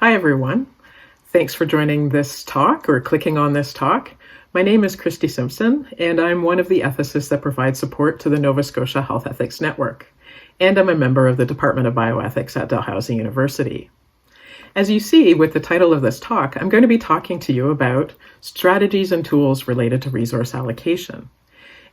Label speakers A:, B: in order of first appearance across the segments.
A: Hi, everyone. Thanks for joining this talk or clicking on this talk. My name is Christy Simpson, and I'm one of the ethicists that provide support to the Nova Scotia Health Ethics Network. And I'm a member of the Department of Bioethics at Dalhousie University. As you see with the title of this talk, I'm going to be talking to you about strategies and tools related to resource allocation.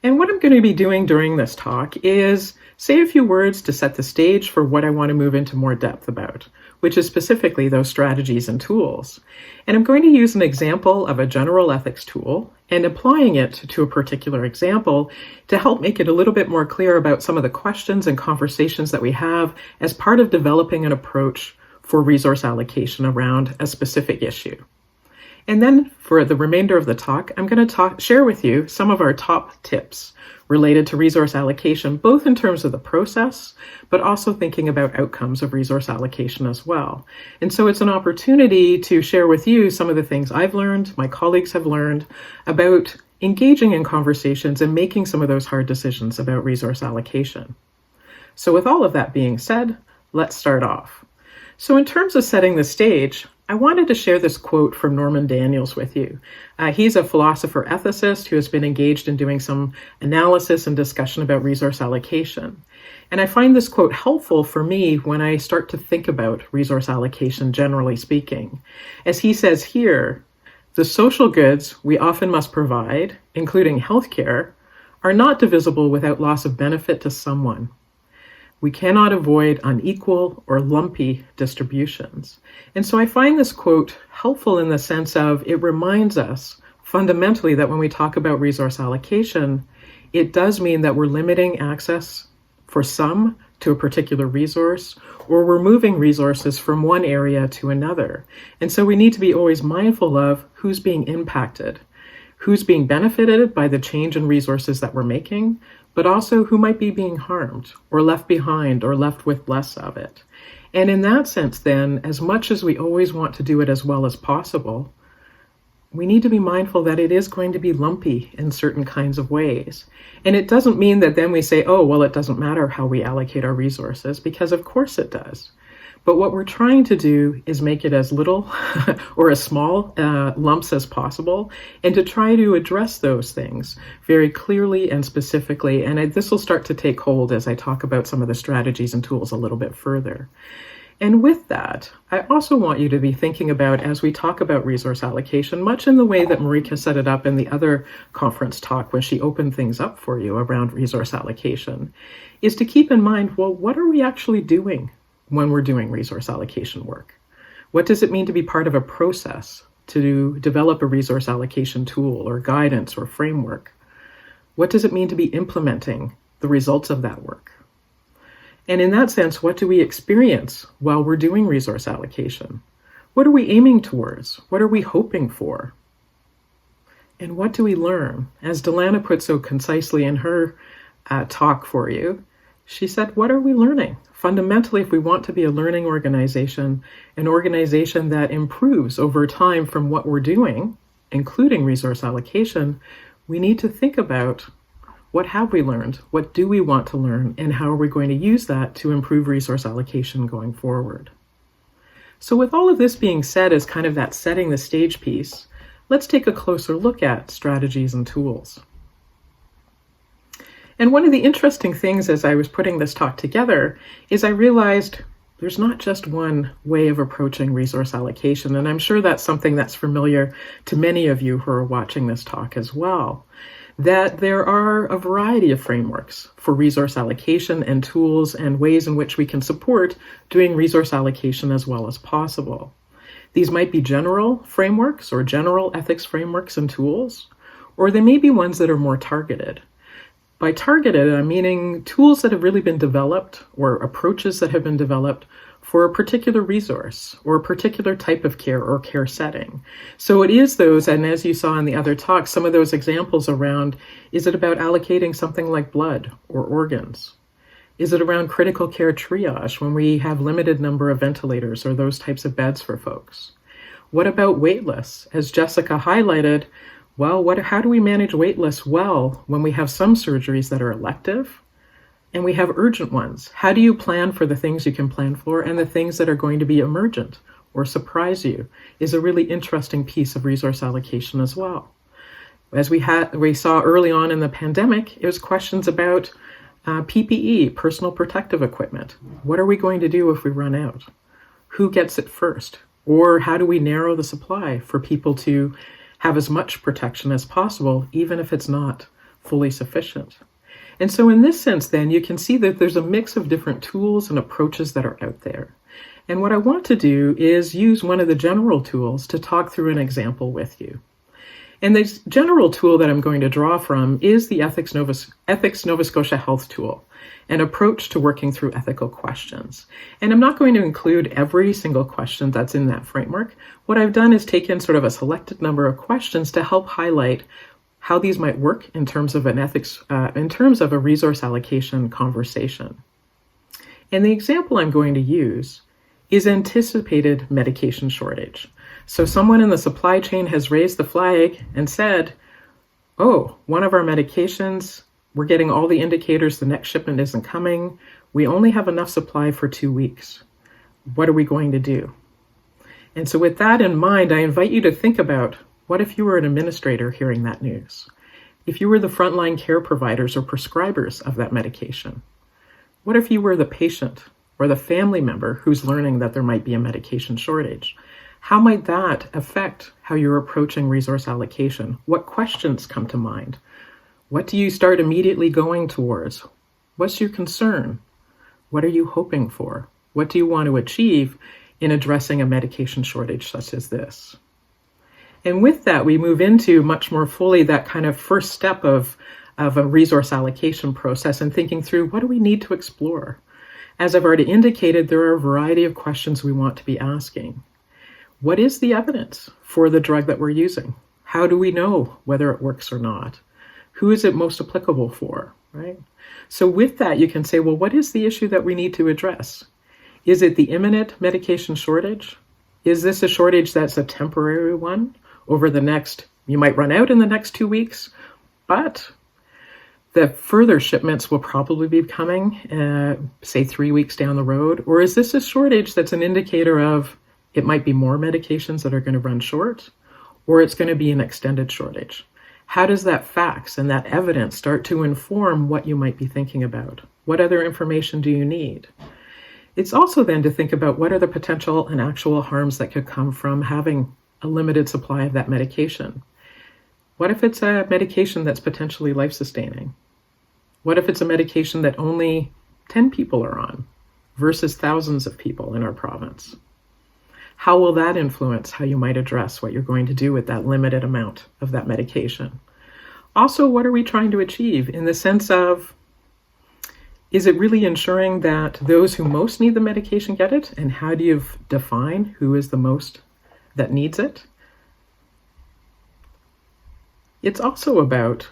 A: And what I'm going to be doing during this talk is say a few words to set the stage for what I want to move into more depth about, which is specifically those strategies and tools. And I'm going to use an example of a general ethics tool and applying it to a particular example to help make it a little bit more clear about some of the questions and conversations that we have as part of developing an approach for resource allocation around a specific issue. And then for the remainder of the talk, I'm going to share with you some of our top tips related to resource allocation, both in terms of the process, but also thinking about outcomes of resource allocation as well. And so it's an opportunity to share with you some of the things I've learned, my colleagues have learned about engaging in conversations and making some of those hard decisions about resource allocation. So with all of that being said, let's start off. So in terms of setting the stage, I wanted to share this quote from Norman Daniels with you. He's a philosopher ethicist who has been engaged in doing some analysis and discussion about resource allocation. And I find this quote helpful for me when I start to think about resource allocation, generally speaking. As he says here, the social goods we often must provide, including healthcare, are not divisible without loss of benefit to someone. We cannot avoid unequal or lumpy distributions. And so I find this quote helpful in the sense of it reminds us fundamentally that when we talk about resource allocation, it does mean that we're limiting access for some to a particular resource, or we're moving resources from one area to another. And so we need to be always mindful of who's being impacted, who's being benefited by the change in resources that we're making, but also who might be being harmed or left behind or left with less of it. And in that sense, then, as much as we always want to do it as well as possible, we need to be mindful that it is going to be lumpy in certain kinds of ways. And it doesn't mean that then we say, oh, well, it doesn't matter how we allocate our resources, because of course it does. But what we're trying to do is make it as little or as small lumps as possible, and to try to address those things very clearly and specifically. And this will start to take hold as I talk about some of the strategies and tools a little bit further. And with that, I also want you to be thinking about, as we talk about resource allocation, much in the way that Marika set it up in the other conference talk when she opened things up for you around resource allocation, is to keep in mind, well, what are we actually doing when we're doing resource allocation work? What does it mean to be part of a process to develop a resource allocation tool or guidance or framework? What does it mean to be implementing the results of that work? And in that sense, what do we experience while we're doing resource allocation? What are we aiming towards? What are we hoping for? And what do we learn? As Delana put so concisely in her talk for you, she said, what are we learning? Fundamentally, if we want to be a learning organization, an organization that improves over time from what we're doing, including resource allocation, we need to think about what have we learned, what do we want to learn, and how are we going to use that to improve resource allocation going forward. So with all of this being said as kind of that setting the stage piece, let's take a closer look at strategies and tools. And one of the interesting things as I was putting this talk together is I realized there's not just one way of approaching resource allocation. And I'm sure that's something that's familiar to many of you who are watching this talk as well, that there are a variety of frameworks for resource allocation and tools and ways in which we can support doing resource allocation as well as possible. These might be general frameworks or general ethics frameworks and tools, or they may be ones that are more targeted. By targeted, I'm meaning tools that have really been developed or approaches that have been developed for a particular resource or a particular type of care or care setting. So it is those, and as you saw in the other talk, some of those examples around, is it about allocating something like blood or organs? Is it around critical care triage when we have limited number of ventilators or those types of beds for folks? What about wait lists? As Jessica highlighted, well, how do we manage wait lists well when we have some surgeries that are elective and we have urgent ones? How do you plan for the things you can plan for and the things that are going to be emergent or surprise you is a really interesting piece of resource allocation as well. As we saw early on in the pandemic, it was questions about PPE, personal protective equipment. What are we going to do if we run out? Who gets it first? Or how do we narrow the supply for people to have as much protection as possible, even if it's not fully sufficient? And so in this sense, then, you can see that there's a mix of different tools and approaches that are out there. And what I want to do is use one of the general tools to talk through an example with you. And the general tool that I'm going to draw from is the Ethics Nova Scotia Health tool, an approach to working through ethical questions. And I'm not going to include every single question that's in that framework. What I've done is taken sort of a selected number of questions to help highlight how these might work in terms of a resource allocation conversation. And the example I'm going to use is anticipated medication shortage. So someone in the supply chain has raised the flag and said, oh, one of our medications, we're getting all the indicators the next shipment isn't coming. We only have enough supply for 2 weeks. What are we going to do? And so with that in mind, I invite you to think about, what if you were an administrator hearing that news? If you were the frontline care providers or prescribers of that medication? What if you were the patient or the family member who's learning that there might be a medication shortage? How might that affect how you're approaching resource allocation? What questions come to mind? What do you start immediately going towards? What's your concern? What are you hoping for? What do you want to achieve in addressing a medication shortage such as this? And with that, we move into much more fully that kind of first step of a resource allocation process and thinking through, what do we need to explore? As I've already indicated, there are a variety of questions we want to be asking. What is the evidence for the drug that we're using? How do we know whether it works or not? Who is it most applicable for, right? So with that, you can say, well, what is the issue that we need to address? Is it the imminent medication shortage? Is this a shortage that's a temporary one over you might run out in the next 2 weeks, but the further shipments will probably be coming, say 3 weeks down the road? Or is this a shortage that's an indicator of it might be more medications that are going to run short, or it's going to be an extended shortage? How does that facts and that evidence start to inform what you might be thinking about? What other information do you need? It's also then to think about what are the potential and actual harms that could come from having a limited supply of that medication. What if it's a medication that's potentially life-sustaining? What if it's a medication that only 10 people are on versus thousands of people in our province? How will that influence how you might address what you're going to do with that limited amount of that medication? Also, what are we trying to achieve in the sense of, is it really ensuring that those who most need the medication get it? And how do you define who is the most that needs it? It's also about,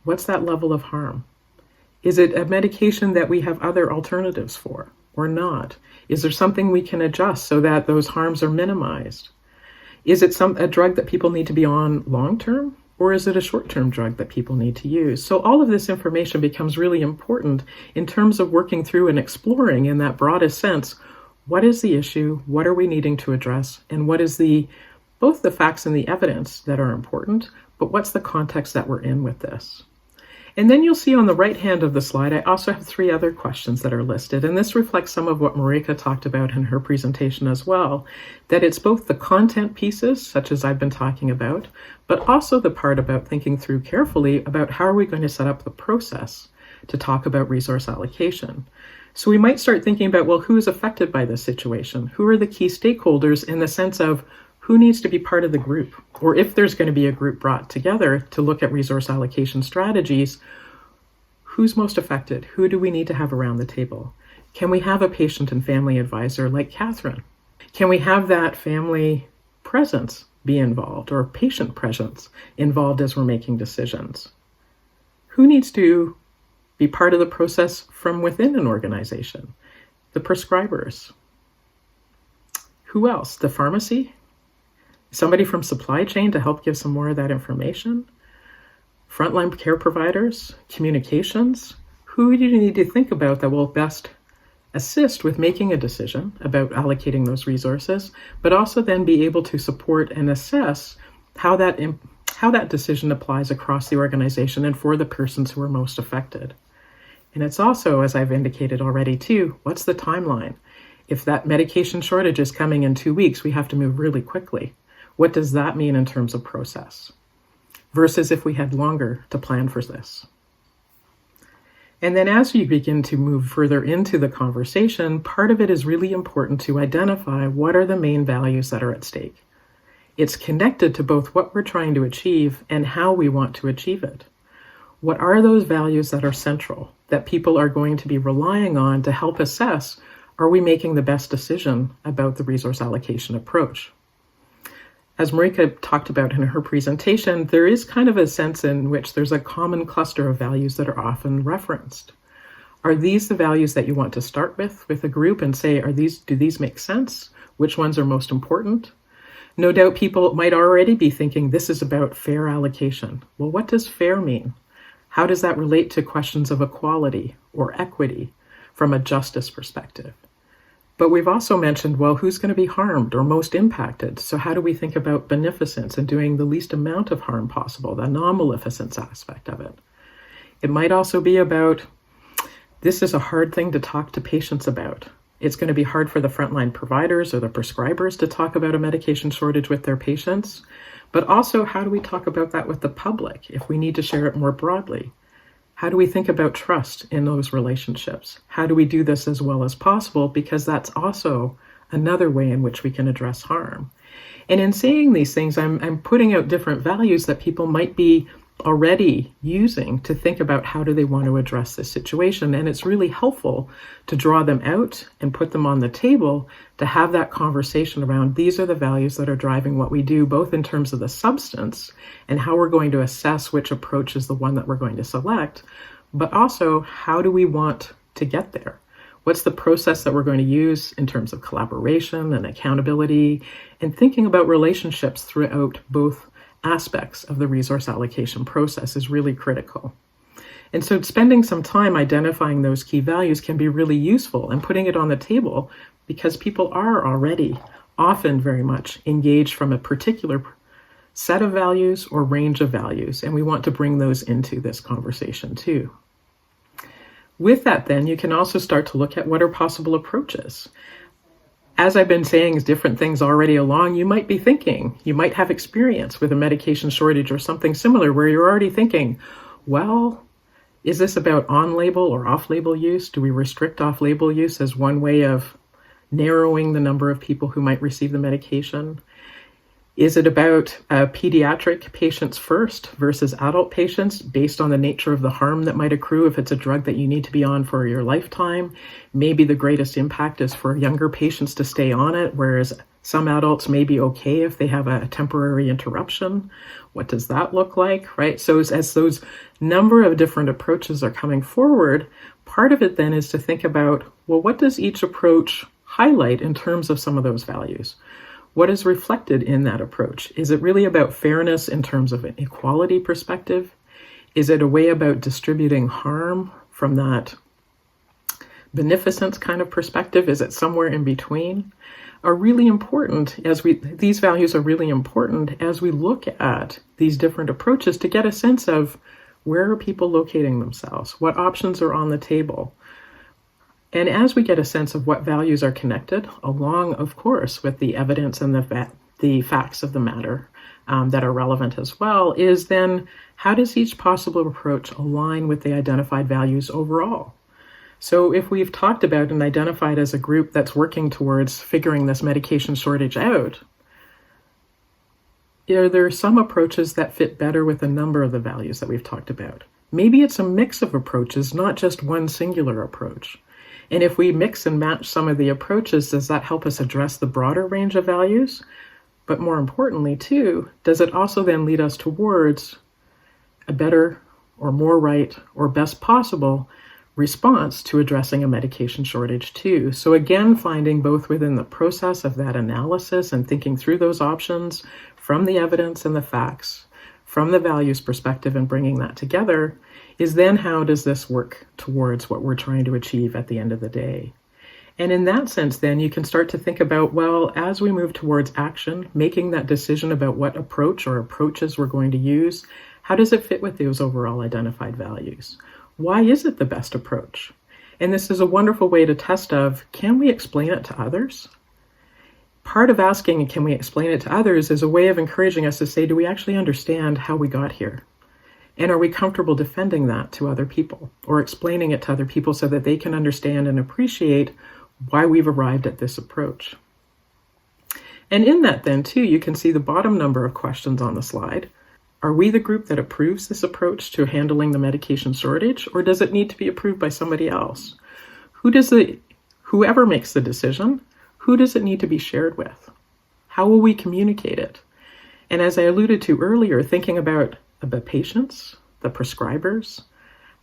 A: what's that level of harm? Is it a medication that we have other alternatives for or not? Is there something we can adjust so that those harms are minimized? Is it a drug that people need to be on long-term, or is it a short-term drug that people need to use? So all of this information becomes really important in terms of working through and exploring in that broadest sense, what is the issue, what are we needing to address, and what is both the facts and the evidence that are important, but what's the context that we're in with this? And then you'll see on the right hand of the slide, I also have 3 other questions that are listed. And this reflects some of what Marika talked about in her presentation as well, that it's both the content pieces, such as I've been talking about, but also the part about thinking through carefully about how are we going to set up the process to talk about resource allocation. So we might start thinking about, well, who is affected by this situation? Who are the key stakeholders in the sense of who needs to be part of the group? Or if there's going to be a group brought together to look at resource allocation strategies, who's most affected? Who do we need to have around the table? Can we have a patient and family advisor like Catherine? Can we have that family presence be involved, or patient presence involved as we're making decisions? Who needs to be part of the process from within an organization? The prescribers. Who else? The pharmacy? Somebody from supply chain to help give some more of that information? Frontline care providers? Communications? Who do you need to think about that will best assist with making a decision about allocating those resources, but also then be able to support and assess how that decision applies across the organization and for the persons who are most affected. And it's also, as I've indicated already too, what's the timeline? If that medication shortage is coming in 2 weeks, we have to move really quickly. What does that mean in terms of process? Versus if we had longer to plan for this. And then as you begin to move further into the conversation, part of it is really important to identify what are the main values that are at stake. It's connected to both what we're trying to achieve and how we want to achieve it. What are those values that are central, that people are going to be relying on to help assess, are we making the best decision about the resource allocation approach? As Marika talked about in her presentation, there is kind of a sense in which there's a common cluster of values that are often referenced. Are these the values that you want to start with a group and say, do these make sense? Which ones are most important? No doubt people might already be thinking this is about fair allocation. Well, what does fair mean? How does that relate to questions of equality or equity from a justice perspective? But we've also mentioned, well, who's going to be harmed or most impacted? So how do we think about beneficence and doing the least amount of harm possible, the non-maleficence aspect of it? It might also be about, this is a hard thing to talk to patients about. It's going to be hard for the frontline providers or the prescribers to talk about a medication shortage with their patients. But also, how do we talk about that with the public if we need to share it more broadly? How do we think about trust in those relationships? How do we do this as well as possible? Because that's also another way in which we can address harm. And in saying these things, I'm putting out different values that people might be already using to think about how do they want to address this situation. And it's really helpful to draw them out and put them on the table to have that conversation around these are the values that are driving what we do, both in terms of the substance and how we're going to assess which approach is the one that we're going to select, but also how do we want to get there? What's the process that we're going to use in terms of collaboration and accountability and thinking about relationships throughout both aspects of the resource allocation process is really critical. And so spending some time identifying those key values can be really useful and putting it on the table because people are already often very much engaged from a particular set of values or range of values, and we want to bring those into this conversation too. With that, then, you can also start to look at what are possible approaches. As I've been saying different things already along, you might be thinking, you might have experience with a medication shortage or something similar where you're already thinking, well, is this about on-label or off-label use? Do we restrict off-label use as one way of narrowing the number of people who might receive the medication? Is it about pediatric patients first versus adult patients based on the nature of the harm that might accrue if it's a drug that you need to be on for your lifetime? Maybe the greatest impact is for younger patients to stay on it, whereas some adults may be okay if they have a temporary interruption. What does that look like, right? So as those number of different approaches are coming forward, part of it then is to think about, well, what does each approach highlight in terms of some of those values? What is reflected in that approach? Is it really about fairness in terms of an equality perspective? Is it a way about distributing harm from that beneficence kind of perspective? Is it somewhere in between? Are really important these values are really important as we look at these different approaches to get a sense of where are people locating themselves? What options are on the table? And as we get a sense of what values are connected, along, of course, with the evidence and the facts of the matter that are relevant as well, is then how does each possible approach align with the identified values overall? So if we've talked about and identified as a group that's working towards figuring this medication shortage out, there are some approaches that fit better with a number of the values that we've talked about. Maybe it's a mix of approaches, not just one singular approach. And if we mix and match some of the approaches, does that help us address the broader range of values? But more importantly, too, does it also then lead us towards a better or more right or best possible response to addressing a medication shortage too? So again, finding both within the process of that analysis and thinking through those options from the evidence and the facts, from the values perspective and bringing that together, is then how does this work towards what we're trying to achieve at the end of the day? And in that sense, then you can start to think about, well, as we move towards action, making that decision about what approach or approaches we're going to use, how does it fit with those overall identified values? Why is it the best approach? And this is a wonderful way to test of, can we explain it to others? Part of asking, can we explain it to others, is a way of encouraging us to say, do we actually understand how we got here? And are we comfortable defending that to other people or explaining it to other people so that they can understand and appreciate why we've arrived at this approach? And in that then too, you can see the bottom number of questions on the slide. Are we the group that approves this approach to handling the medication shortage, or does it need to be approved by somebody else? Whoever makes the decision, who does it need to be shared with? How will we communicate it? And as I alluded to earlier, thinking about the patients, the prescribers,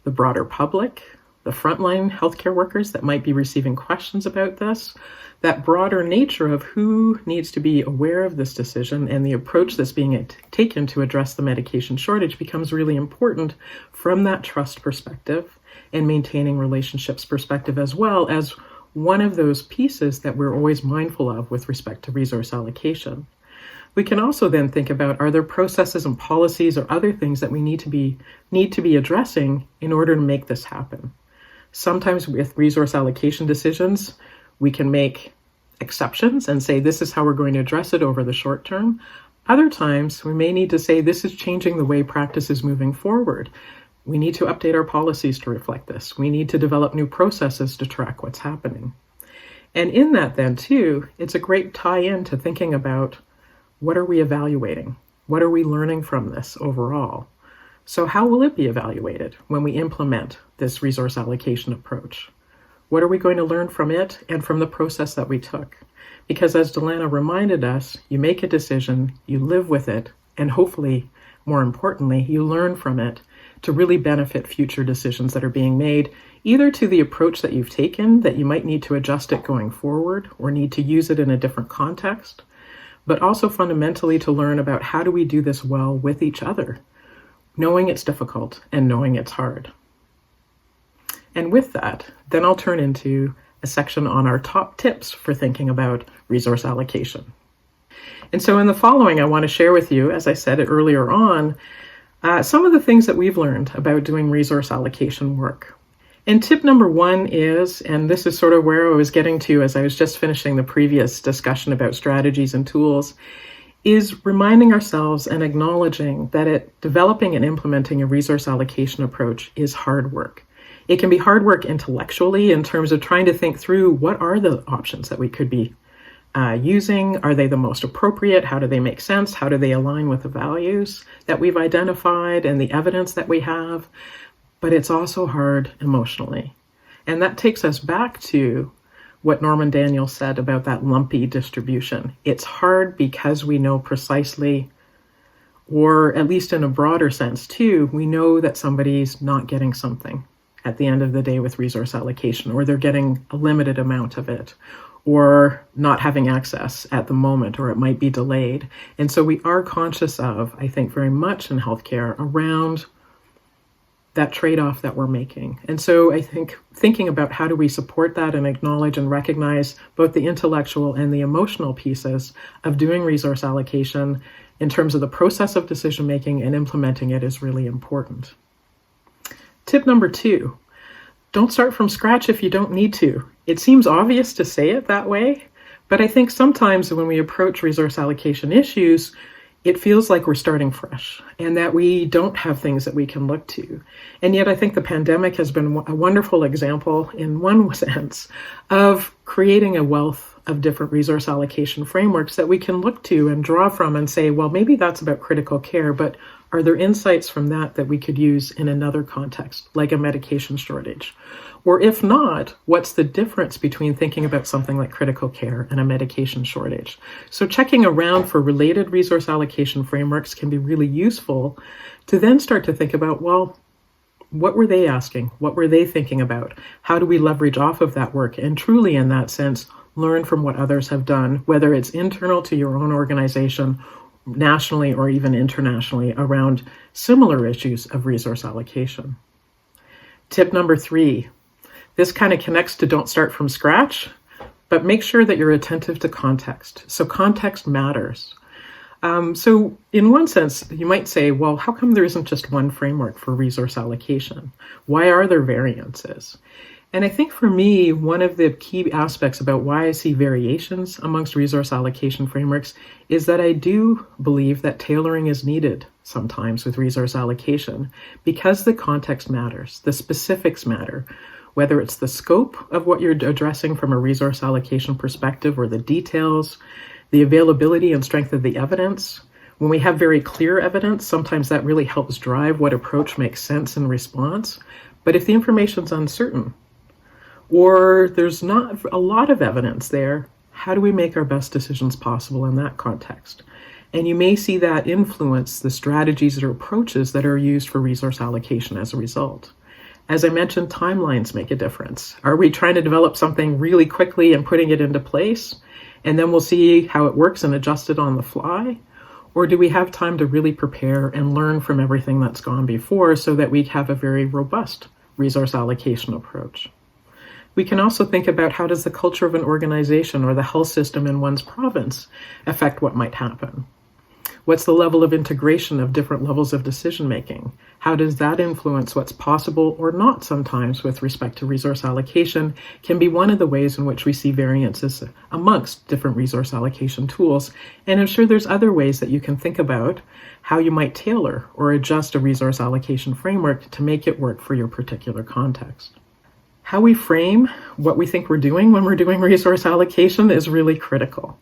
A: the broader public, the frontline healthcare workers that might be receiving questions about this, that broader nature of who needs to be aware of this decision and the approach that's being taken to address the medication shortage becomes really important from that trust perspective and maintaining relationships perspective, as well as one of those pieces that we're always mindful of with respect to resource allocation. We can also then think about, are there processes and policies or other things that we need to be addressing in order to make this happen? Sometimes with resource allocation decisions, we can make exceptions and say, this is how we're going to address it over the short term. Other times, we may need to say, this is changing the way practice is moving forward. We need to update our policies to reflect this. We need to develop new processes to track what's happening. And in that then too, it's a great tie-in to thinking about, what are we evaluating? What are we learning from this overall? So how will it be evaluated when we implement this resource allocation approach? What are we going to learn from it and from the process that we took? Because as Delana reminded us, you make a decision, you live with it, and hopefully, more importantly, you learn from it to really benefit future decisions that are being made, either to the approach that you've taken, that you might need to adjust it going forward or need to use it in a different context, but also fundamentally to learn about how do we do this well with each other, knowing it's difficult and knowing it's hard. And with that, then I'll turn into a section on our top tips for thinking about resource allocation. And so in the following, I want to share with you, as I said earlier on, some of the things that we've learned about doing resource allocation work. And tip number one is, and this is sort of where I was getting to as I was just finishing the previous discussion about strategies and tools, is reminding ourselves and acknowledging that developing and implementing a resource allocation approach is hard work. It can be hard work intellectually in terms of trying to think through what are the options that we could be using. Are they the most appropriate? How do they make sense? How do they align with the values that we've identified and the evidence that we have? But it's also hard emotionally. And that takes us back to what Norman Daniels said about that lumpy distribution. It's hard because we know precisely, or at least in a broader sense too, we know that somebody's not getting something at the end of the day with resource allocation, or they're getting a limited amount of it, or not having access at the moment, or it might be delayed. And so we are conscious of, I think, very much in healthcare around that trade-off that we're making. And so I think thinking about how do we support that and acknowledge and recognize both the intellectual and the emotional pieces of doing resource allocation in terms of the process of decision-making and implementing it is really important. Tip number two, don't start from scratch if you don't need to. It seems obvious to say it that way, but I think sometimes when we approach resource allocation issues, it feels like we're starting fresh and that we don't have things that we can look to. And yet I think the pandemic has been a wonderful example in one sense of creating a wealth of different resource allocation frameworks that we can look to and draw from and say, well, maybe that's about critical care, but are there insights from that that we could use in another context, like a medication shortage? Or if not, what's the difference between thinking about something like critical care and a medication shortage? So checking around for related resource allocation frameworks can be really useful to then start to think about, well, what were they asking? What were they thinking about? How do we leverage off of that work? And truly, in that sense, learn from what others have done, whether it's internal to your own organization, nationally, or even internationally around similar issues of resource allocation. Tip number three, this kind of connects to don't start from scratch, but make sure that you're attentive to context. So context matters. So in one sense, you might say, well, how come there isn't just one framework for resource allocation? Why are there variances? And I think for me, one of the key aspects about why I see variations amongst resource allocation frameworks is that I do believe that tailoring is needed sometimes with resource allocation because the context matters, the specifics matter, whether it's the scope of what you're addressing from a resource allocation perspective or the details, the availability and strength of the evidence. When we have very clear evidence, sometimes that really helps drive what approach makes sense in response. But if the information's uncertain, or there's not a lot of evidence there, how do we make our best decisions possible in that context? And you may see that influence the strategies or approaches that are used for resource allocation as a result. As I mentioned, timelines make a difference. Are we trying to develop something really quickly and putting it into place, and then we'll see how it works and adjust it on the fly? Or do we have time to really prepare and learn from everything that's gone before so that we have a very robust resource allocation approach? We can also think about how does the culture of an organization or the health system in one's province affect what might happen? What's the level of integration of different levels of decision making? How does that influence what's possible or not sometimes with respect to resource allocation can be one of the ways in which we see variances amongst different resource allocation tools. And I'm sure there's other ways that you can think about how you might tailor or adjust a resource allocation framework to make it work for your particular context. How we frame what we think we're doing when we're doing resource allocation is really critical.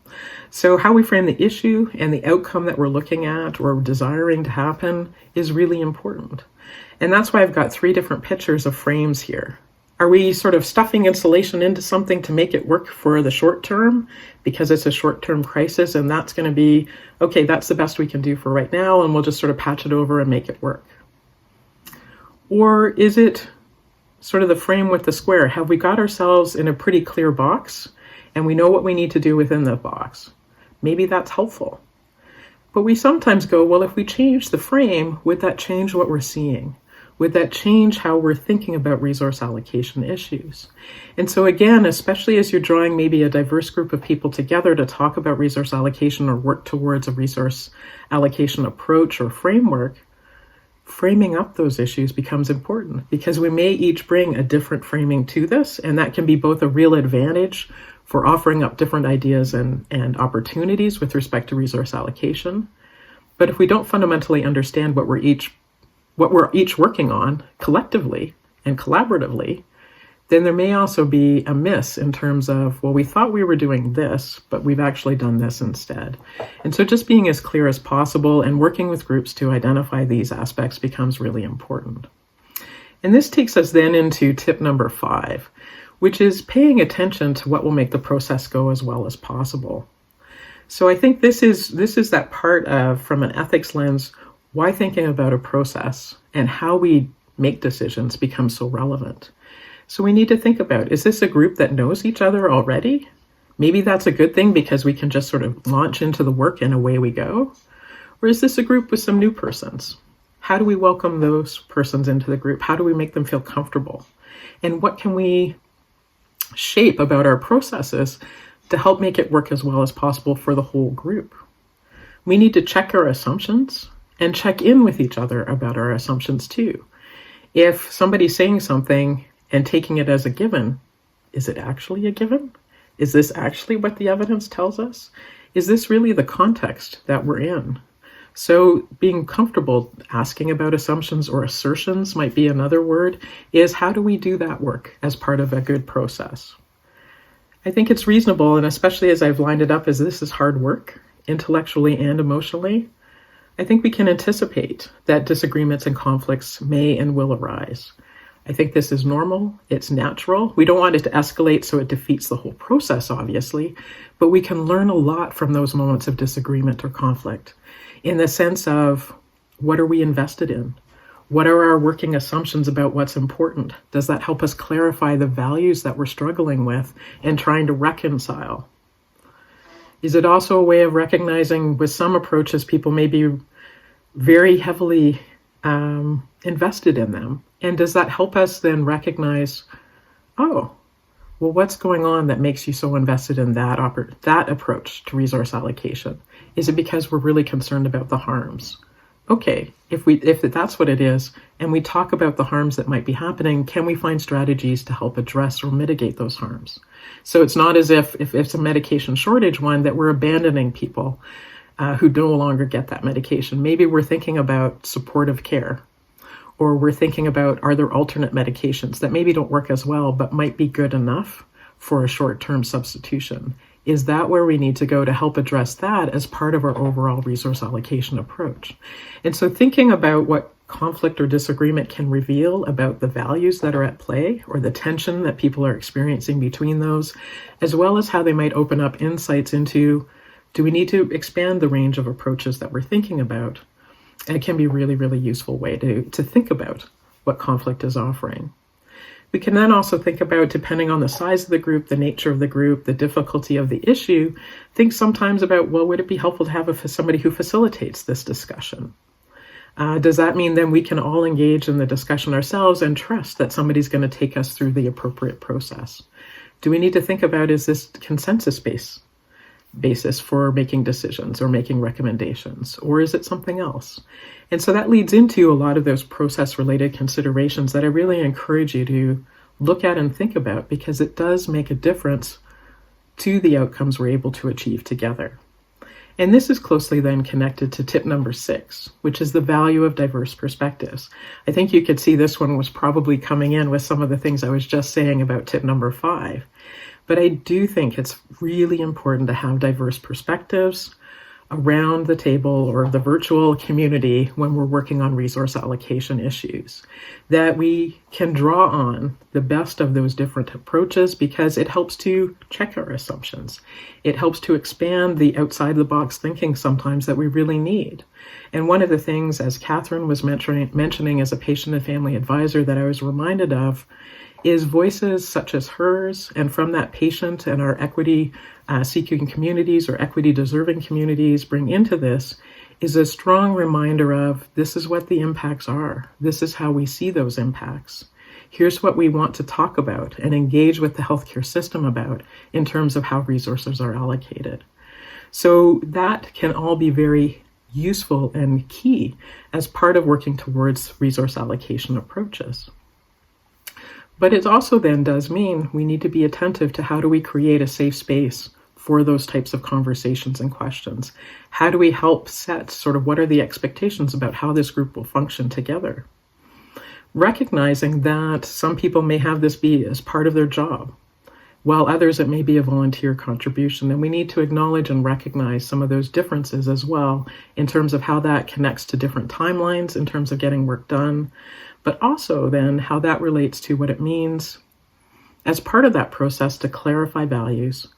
A: So how we frame the issue and the outcome that we're looking at or desiring to happen is really important. And that's why I've got 3 different pictures of frames here. Are we sort of stuffing insulation into something to make it work for the short term because it's a short-term crisis and that's going to be, okay, that's the best we can do for right now and we'll just sort of patch it over and make it work? Or is it sort of the frame with the square? Have we got ourselves in a pretty clear box and we know what we need to do within the box? Maybe that's helpful. But we sometimes go, well, if we change the frame, would that change what we're seeing? Would that change how we're thinking about resource allocation issues? And so again, especially as you're drawing maybe a diverse group of people together to talk about resource allocation or work towards a resource allocation approach or framework, framing up those issues becomes important because we may each bring a different framing to this, and that can be both a real advantage for offering up different ideas and opportunities with respect to resource allocation. But if we don't fundamentally understand what we're each working on collectively and collaboratively, then there may also be a miss in terms of, well, we thought we were doing this, but we've actually done this instead. And so just being as clear as possible and working with groups to identify these aspects becomes really important. And this takes us then into tip number 5, which is paying attention to what will make the process go as well as possible. So I think this is that part of, from an ethics lens, why thinking about a process and how we make decisions becomes so relevant. So we need to think about, is this a group that knows each other already? Maybe that's a good thing because we can just sort of launch into the work and away we go. Or is this a group with some new persons? How do we welcome those persons into the group? How do we make them feel comfortable? And what can we shape about our processes to help make it work as well as possible for the whole group? We need to check our assumptions and check in with each other about our assumptions too. If somebody's saying something and taking it as a given, is it actually a given? Is this actually what the evidence tells us? Is this really the context that we're in? So being comfortable asking about assumptions or assertions might be another word, is how do we do that work as part of a good process? I think it's reasonable, and especially as I've lined it up as this is hard work, intellectually and emotionally, I think we can anticipate that disagreements and conflicts may and will arise. I think this is normal, it's natural. We don't want it to escalate so it defeats the whole process, obviously, but we can learn a lot from those moments of disagreement or conflict in the sense of, what are we invested in? What are our working assumptions about what's important? Does that help us clarify the values that we're struggling with and trying to reconcile? Is it also a way of recognizing with some approaches people may be very heavily invested in them? And does that help us then recognize, oh, Well, what's going on that makes you so invested in that approach to resource allocation? Is it because we're really concerned about the harms? Okay, if that's what it is, and we talk about the harms that might be happening, can we find strategies to help address or mitigate those harms? So it's not as if it's a medication shortage one that we're abandoning people who no longer get that medication. Maybe we're thinking about supportive care, or we're thinking about, are there alternate medications that maybe don't work as well but might be good enough for a short-term substitution? Is that where we need to go to help address that as part of our overall resource allocation approach? And so thinking about what conflict or disagreement can reveal about the values that are at play, or the tension that people are experiencing between those, as well as how they might open up insights into, do we need to expand the range of approaches that we're thinking about? And it can be a really, really useful way to think about what conflict is offering. We can then also think about, depending on the size of the group, the nature of the group, the difficulty of the issue, think sometimes about, well, would it be helpful to have somebody who facilitates this discussion? Does that mean then we can all engage in the discussion ourselves and trust that somebody's going to take us through the appropriate process? Do we need to think about, is this consensus-based basis for making decisions or making recommendations, or is it something else? And so that leads into a lot of those process-related considerations that I really encourage you to look at and think about, because it does make a difference to the outcomes we're able to achieve together. And this is closely then connected to tip number 6, which is the value of diverse perspectives. I think you could see this one was probably coming in with some of the things I was just saying about tip number 5. But I do think it's really important to have diverse perspectives around the table or the virtual community when we're working on resource allocation issues, that we can draw on the best of those different approaches, because it helps to check our assumptions. It helps to expand the outside the box thinking sometimes that we really need. And one of the things, as Catherine was mentioning as a patient and family advisor, that I was reminded of is voices such as hers, and from that patient and our equity seeking communities or equity deserving communities bring into this, is a strong reminder of, this is what the impacts are. This is how we see those impacts. Here's what we want to talk about and engage with the healthcare system about in terms of how resources are allocated. So that can all be very useful and key as part of working towards resource allocation approaches. But it also then does mean we need to be attentive to, how do we create a safe space for those types of conversations and questions? How do we help set sort of what are the expectations about how this group will function together? Recognizing that some people may have this be as part of their job, while others it may be a volunteer contribution. And we need to acknowledge and recognize some of those differences as well in terms of how that connects to different timelines in terms of getting work done, but also then how that relates to what it means as part of that process to clarify values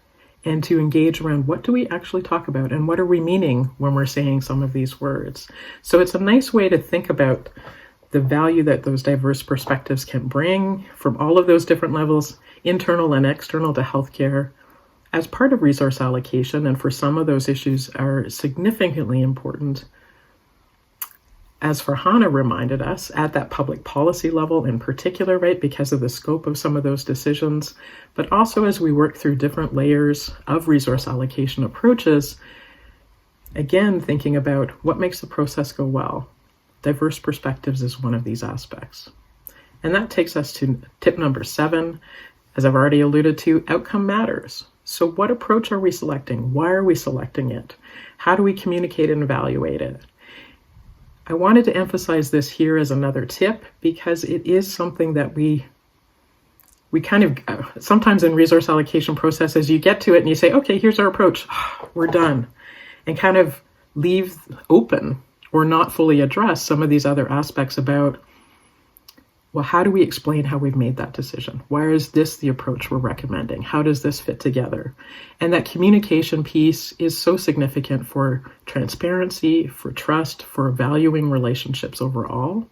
A: and to engage around, what do we actually talk about and what are we meaning when we're saying some of these words. So it's a nice way to think about the value that those diverse perspectives can bring from all of those different levels, internal and external to healthcare, as part of resource allocation. And for some of those issues are significantly important, as Farhana reminded us, at that public policy level in particular, right, because of the scope of some of those decisions, but also as we work through different layers of resource allocation approaches, again, thinking about what makes the process go well. Diverse perspectives is one of these aspects. And that takes us to tip number 7. As I've already alluded to, outcome matters. So what approach are we selecting? Why are we selecting it? How do we communicate and evaluate it? I wanted to emphasize this here as another tip, because it is something that we kind of, sometimes in resource allocation processes, you get to it and you say, okay, here's our approach, we're done, and kind of leave open or not fully address some of these other aspects about, well, how do we explain how we've made that decision? Why is this the approach we're recommending? How does this fit together? And that communication piece is so significant for transparency, for trust, for valuing relationships overall,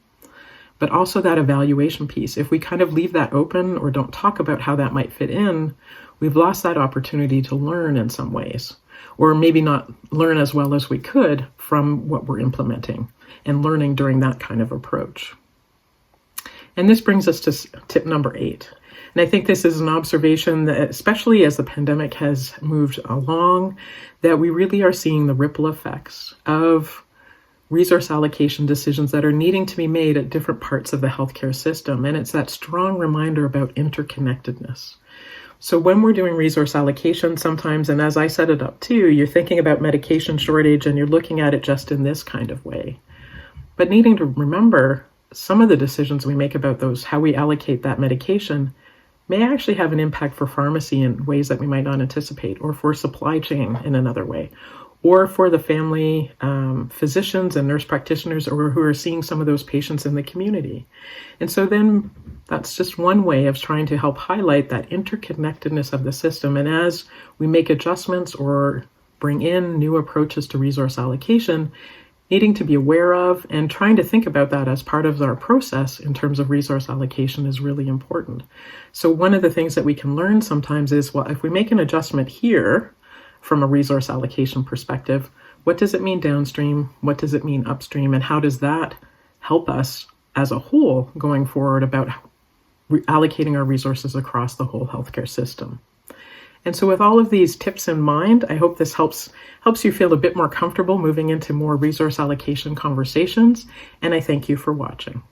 A: but also that evaluation piece. If we kind of leave that open or don't talk about how that might fit in, we've lost that opportunity to learn in some ways, or maybe not learn as well as we could from what we're implementing and learning during that kind of approach. And this brings us to tip number 8. And I think this is an observation that, especially as the pandemic has moved along, that we really are seeing the ripple effects of resource allocation decisions that are needing to be made at different parts of the healthcare system. And it's that strong reminder about interconnectedness. So when we're doing resource allocation sometimes, and as I set it up too, you're thinking about medication shortage and you're looking at it just in this kind of way. But needing to remember some of the decisions we make about those, how we allocate that medication, may actually have an impact for pharmacy in ways that we might not anticipate, or for supply chain in another way, or for the family physicians and nurse practitioners or who are seeing some of those patients in the community. And so then that's just one way of trying to help highlight that interconnectedness of the system. And as we make adjustments or bring in new approaches to resource allocation, needing to be aware of and trying to think about that as part of our process in terms of resource allocation is really important. So one of the things that we can learn sometimes is, well, if we make an adjustment here from a resource allocation perspective, what does it mean downstream? What does it mean upstream? And how does that help us as a whole going forward about allocating our resources across the whole healthcare system? And so with all of these tips in mind, I hope this helps you feel a bit more comfortable moving into more resource allocation conversations. And I thank you for watching.